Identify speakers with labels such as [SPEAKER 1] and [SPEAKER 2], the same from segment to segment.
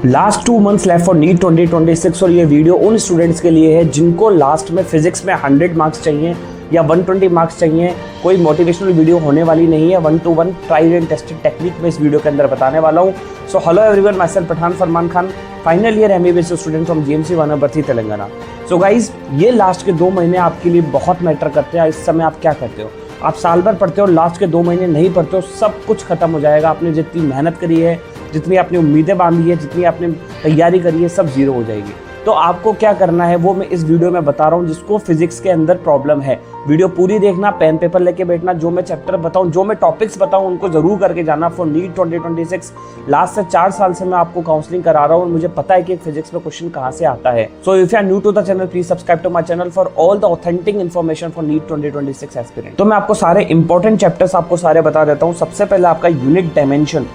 [SPEAKER 1] Last 2 months left for NEET 2026 और ये video उन स्टूडेंट्स के लिए है जिनको लास्ट में फिजिक्स में 100 मार्क्स चाहिए या 120 मार्क्स चाहिए। कोई मोटिवेशनल वीडियो होने वाली नहीं है, 1 to 1 tried and tested technique में इस वीडियो के अंदर बताने वाला हूँ। So hello everyone, myself Pathan Farman Khan, final year MBBS student from GMC Wanaparthy Telangana. So guys, ये लास्ट के 2 महीने आपके लिए बहुत मैटर करते हैं। इस समय आप क्या करते हो? आप साल भर पढ़ते हो, लास्ट के 2 महीने नहीं पढ़ते हो, सब कुछ खत्म हो जाएगा। आपने जितनी मेहनत करी है, जितनी आपने उम्मीदें बांधी है, जितनी आपने तैयारी करी है, सब जीरो हो जाएगी। तो आपको क्या करना है वो मैं इस वीडियो में बता रहा हूँ। जिसको फिजिक्स के अंदर प्रॉब्लम है, वीडियो पूरी देखना, पेन पेपर लेके बैठना। जो मैं चैप्टर बताऊँ, जो मैं टॉपिक्स बताऊँ, उनको जरूर करके जाना फॉर नीट 2026। लास्ट से 4 साल से मैं आपको काउंसलिंग करा रहा हूँ और मुझे पता है कि फिजिक्स में क्वेश्चन कहाँ से आता है। So if you are new to the channel, please subscribe to my channel for all the authentic information for NEET 2026 aspirant. तो मैं आपको सारे इंपॉर्टेंट चैप्टर्स आपको सारे बता देता हूँ। सबसे पहले आपका यूनिट डायमेंशन,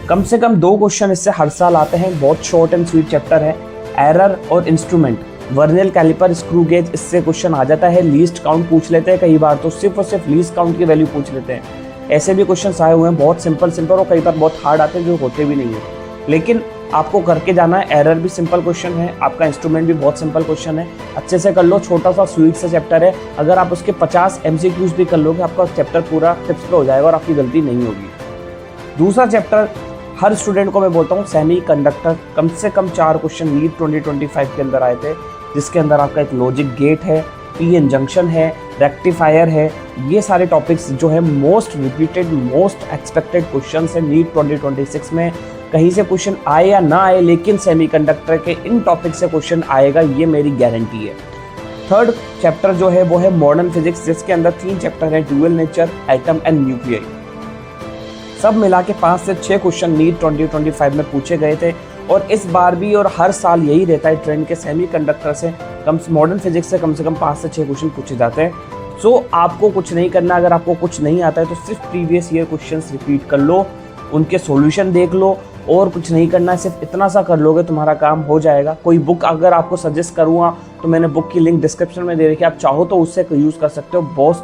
[SPEAKER 1] कम से कम 2 क्वेश्चन इससे हर साल आते हैं। बहुत शॉर्ट एंड स्वीट चैप्टर है। एरर और instrument, vernier calliper, screw gauge, इससे क्वेश्चन आ जाता है। लीस्ट काउंट पूछ लेते हैं कई बार, तो सिर्फ और सिर्फ लीस्ट काउंट की वैल्यू पूछ लेते हैं। ऐसे भी क्वेश्चन आए हुए हैं, बहुत सिंपल और कई बार बहुत हार्ड आते हैं जो होते भी नहीं है, लेकिन आपको करके जाना है। एरर भी सिंपल क्वेश्चन है, आपका इंस्ट्रूमेंट भी बहुत सिंपल क्वेश्चन है, अच्छे से कर लो। छोटा सा स्वीट सा चैप्टर है। अगर आप उसके 50 MCQs भी कर लोगे, आपका चैप्टर पूरा टिप्स पे हो जाएगा और आपकी गलती नहीं होगी। दूसरा चैप्टर हर स्टूडेंट को मैं बोलता हूँ, सेमी कंडक्टर। कम से कम 4 क्वेश्चन नीट 2025 के अंदर आए थे, जिसके अंदर आपका एक लॉजिक गेट है, PN जंक्शन है, रेक्टिफायर है। ये सारे टॉपिक्स जो है most repeated, most expected question है नीट 2026 में। कहीं से क्वेश्चन आए या ना आए, लेकिन सेमीकंडक्टर के इन टॉपिक से क्वेश्चन आएगा, ये मेरी गारंटी है। थर्ड चैप्टर जो है वो है मॉडर्न फिजिक्स, जिसके अंदर 3 चैप्टर है, dual nature, atom and nuclear. सब मिला के 5 से 6 क्वेश्चन नीट 2025 में पूछे गए थे। और इस बार भी और हर साल यही रहता है ट्रेंड के सेमीकंडक्टर से मॉडर्न फिजिक्स से कम 5 से 6 क्वेश्चन पूछे जाते हैं। सो आपको कुछ नहीं करना। अगर आपको कुछ नहीं आता है तो सिर्फ प्रीवियस ईयर क्वेश्चंस रिपीट कर लो, उनके सॉल्यूशन देख लो, और कुछ नहीं करना है। सिर्फ इतना सा कर लोगे, तुम्हारा काम हो जाएगा। कोई बुक अगर आपको सजेस्ट करूँगा तो मैंने बुक की लिंक डिस्क्रिप्शन में दे रखी है, आप चाहो तो उससे यूज़ कर सकते हो।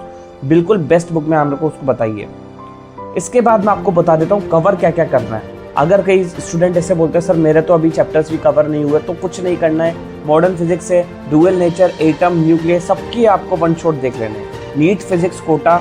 [SPEAKER 1] बिल्कुल बेस्ट बुक में आप लोग को उसको बताइए। इसके बाद मैं आपको बता देता हूँ कवर क्या क्या करना है। अगर कई स्टूडेंट ऐसे बोलते हैं, सर मेरे तो अभी चैप्टर्स भी कवर नहीं हुए, तो कुछ नहीं करना है। मॉडर्न फिजिक्स से ड्यूअल नेचर, एटम, न्यूक्लियर, सबकी आपको 1 शॉट देख लेने हैं। नीट फिजिक्स कोटा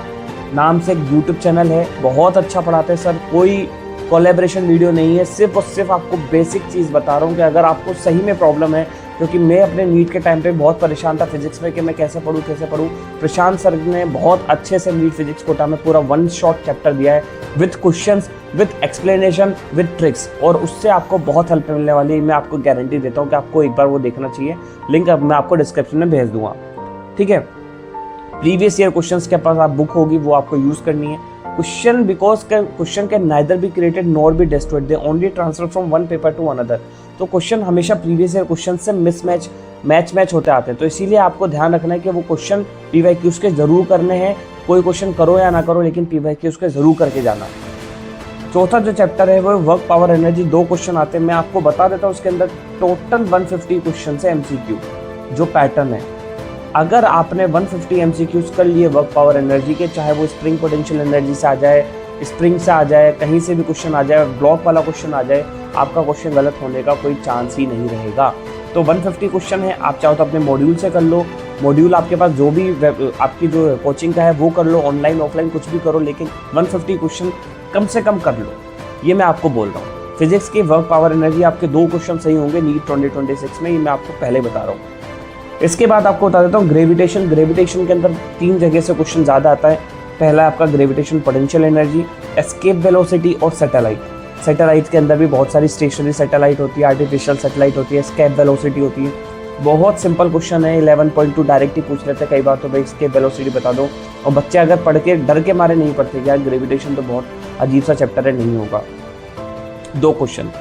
[SPEAKER 1] नाम से एक YouTube चैनल है, बहुत अच्छा पढ़ाते हैं सर। कोई कोलैबोरेशन वीडियो नहीं है, सिर्फ और सिर्फ आपको बेसिक चीज़ बता रहा हूँ कि अगर आपको सही में प्रॉब्लम है, क्योंकि मैं अपने नीट के टाइम पे बहुत परेशान था फिजिक्स में कि मैं कैसे पढूं। प्रशांत सर ने बहुत अच्छे से नीट फिजिक्स कोटा में पूरा 1 शॉट चैप्टर दिया है, with questions, with explanation, with tricks, और उससे आपको बहुत हेल्प मिलने वाली है। मैं आपको गारंटी देता हूँ कि आपको एक बार वो देखना चाहिए। लिंक अब मैं आपको डिस्क्रिप्शन में भेज दूंगा, ठीक है। प्रीवियस ईयर क्वेश्चंस के पास आप बुक होगी, वो आपको यूज़ करनी है। Question can neither be created nor be destroyed, they only transfer from one paper two another. तो क्वेश्चन हमेशा प्रीवियस ईयर क्वेश्चन से मैच होते आते हैं। तो इसीलिए आपको ध्यान रखना है कि वो क्वेश्चन PYQs के जरूर करने हैं। कोई क्वेश्चन करो या ना करो, लेकिन PYQs के जरूर करके जाना। चौथा जो चैप्टर है वो वर्क पावर एनर्जी। 2 क्वेश्चन आते हैं, मैं आपको बता देता हूँ। उसके अंदर टोटल 150 क्वेश्चन है MCQ, जो पैटर्न है। अगर आपने 150 MCQs कर लिए वर्क पावर एनर्जी के, चाहे वो स्प्रिंग पोटेंशियल एनर्जी से आ जाए, स्प्रिंग से आ जाए, कहीं से भी क्वेश्चन आ जाए, ब्लॉक वाला क्वेश्चन आ जाए, आपका क्वेश्चन गलत होने का कोई चांस ही नहीं रहेगा। तो 150 क्वेश्चन है, आप चाहो तो अपने मॉड्यूल से कर लो। मॉड्यूल आपके पास जो भी आपकी जो कोचिंग का है वो कर लो, ऑनलाइन ऑफलाइन कुछ भी करो, लेकिन 150 क्वेश्चन कम से कम कर लो, ये मैं आपको बोल रहा हूँ। फिजिक्स की वर्क पावर एनर्जी आपके 2 क्वेश्चन सही होंगे नीट 2026 में, ये मैं आपको पहले बता रहा हूँ। इसके बाद आपको बता देता हूँ ग्रेविटेशन के अंदर 3 जगह से क्वेश्चन ज़्यादा आता है। पहला आपका gravitation potential energy, escape velocity और सैटेलाइट के अंदर भी बहुत सारी स्टेशनरी सैटेलाइट होती है, आर्टिफिशियल सैटेलाइट होती है, एस्केप वेलोसिटी होती है। बहुत सिंपल क्वेश्चन है, 11.2 डायरेक्ट ही पूछ लेते हैं कई बार, तो भाई एस्केप वेलोसिटी बता दो। और बच्चे अगर पढ़ के डर के मारे नहीं पढ़ते, यार ग्रेविटेशन तो बहुत अजीब सा चैप्टर है, नहीं होगा। 2 क्वेश्चन।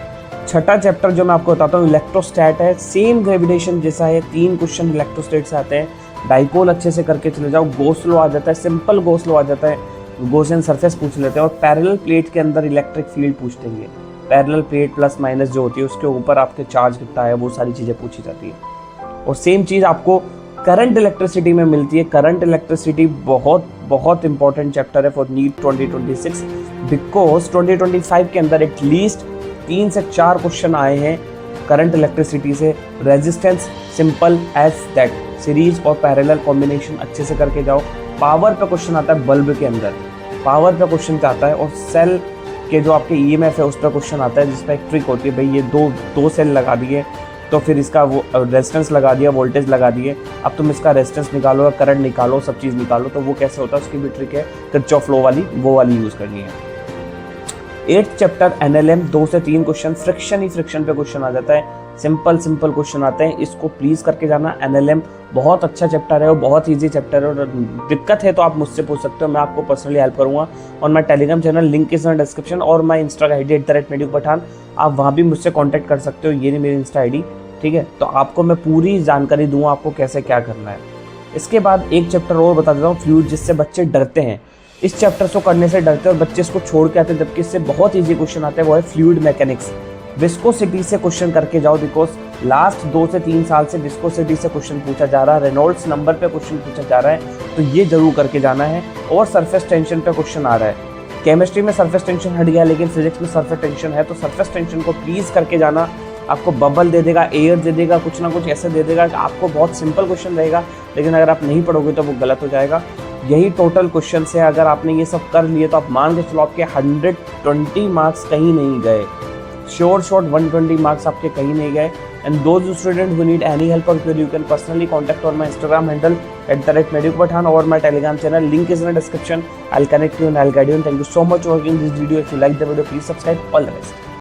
[SPEAKER 1] छठा चैप्टर जो मैं आपको बताता हूँ इलेक्ट्रोस्टैट है, सेम ग्रेविटेशन जैसा है। 3 क्वेश्चन इलेक्ट्रोस्टैट से आते हैं। डाइपोल अच्छे से करके चले जाओ, गोस लॉ आ जाता है, सिंपल गोस लॉ आ जाता है, गॉसियन सरफेस पूछ लेते हैं। और पैरेलल प्लेट के अंदर इलेक्ट्रिक फील्ड पूछ देंगे। पैरेलल प्लेट प्लस माइनस जो होती है, उसके ऊपर आपके चार्ज कितना है, वो सारी चीज़ें पूछी जाती है। और सेम चीज़ आपको करंट इलेक्ट्रिसिटी में मिलती है। करंट इलेक्ट्रिसिटी बहुत इंपॉर्टेंट चैप्टर है फॉर नीट 2026, बिकॉज 2025 के अंदर एटलीस्ट 3 से 4 क्वेश्चन आए हैं करंट इलेक्ट्रिसिटी से, resistance simple as that, series और पैरेलल कॉम्बिनेशन अच्छे से करके जाओ। पावर पे क्वेश्चन आता है बल्ब के अंदर, पावर पे क्वेश्चन आता है, और सेल के जो आपके ईएमएफ है उस पर क्वेश्चन आता है, जिसपे एक ट्रिक होती है भाई ये दो सेल लगा दिए तो फिर इसका वो रेजिस्टेंस लगा दिया, वोल्टेज लगा दिए, अब तुम इसका रेजिस्टेंस निकालो, करंट निकालो, सब चीज़ निकालो, तो वो कैसे होता है उसकी भी ट्रिक है, किरचॉफ लॉ वाली वो वाली यूज़ करनी है। 8th चैप्टर एनएलएम 2 से 3 क्वेश्चन, फ्रिक्शन ही फ्रिक्शन पे क्वेश्चन आ जाता है, सिंपल क्वेश्चन आते हैं, इसको प्लीज़ करके जाना। एनएलएम बहुत अच्छा चैप्टर है और बहुत ईजी चैप्टर है, और दिक्कत है तो आप मुझसे पूछ सकते हो, मैं आपको पर्सनली हेल्प करूँगा। और my Telegram channel link is in description, और माय इंस्टा आईडी @medukpathan, आप वहाँ भी मुझसे कॉन्टैक्ट कर सकते हो, ये नहीं मेरी इंस्टा आईडी, ठीक है। तो आपको मैं पूरी जानकारी दूंगा आपको कैसे क्या करना है। इसके बाद एक चैप्टर और बता देता हूँ, फ्लूइड, जिससे बच्चे डरते हैं, इस चैप्टर को करने से डरते हैं और बच्चे इसको छोड़ के आते हैं, जबकि इससे बहुत ईजी क्वेश्चन आते हैं, वो है फ्लूइड मैकेनिक्स। विस्कोसिटी से क्वेश्चन करके जाओ, बिकॉज लास्ट 2 से 3 साल से विस्कोसिटी से क्वेश्चन पूछा जा रहा है, रेनॉल्ड्स नंबर पे क्वेश्चन पूछा जा रहा है, तो ये जरूर करके जाना है। और सरफेस टेंशन पे क्वेश्चन आ रहा है, केमिस्ट्री में सरफेस टेंशन हट गया, लेकिन फिजिक्स में सरफेस टेंशन है, तो सरफेस टेंशन को प्लीज़ करके जाना। आपको बबल दे देगा, एयर दे देगा, कुछ ना कुछ ऐसे दे देगा कि आपको बहुत सिंपल क्वेश्चन रहेगा, लेकिन अगर आप नहीं पढ़ोगे तो वो गलत हो जाएगा। यही टोटल क्वेश्चन है, अगर आपने ये सब कर लिए तो आप मान के चलो आपके 120 मार्क्स कहीं नहीं गए, श्योर शॉट 120 मार्क्स आपके कहीं नहीं गए। And those student who need any help और query, you can personally contact on my Instagram handle @medukpathan और my Telegram channel, link is in description. I will connect you and I will guide you. Thank you so much for watching this video. If you like the video please subscribe. All the best.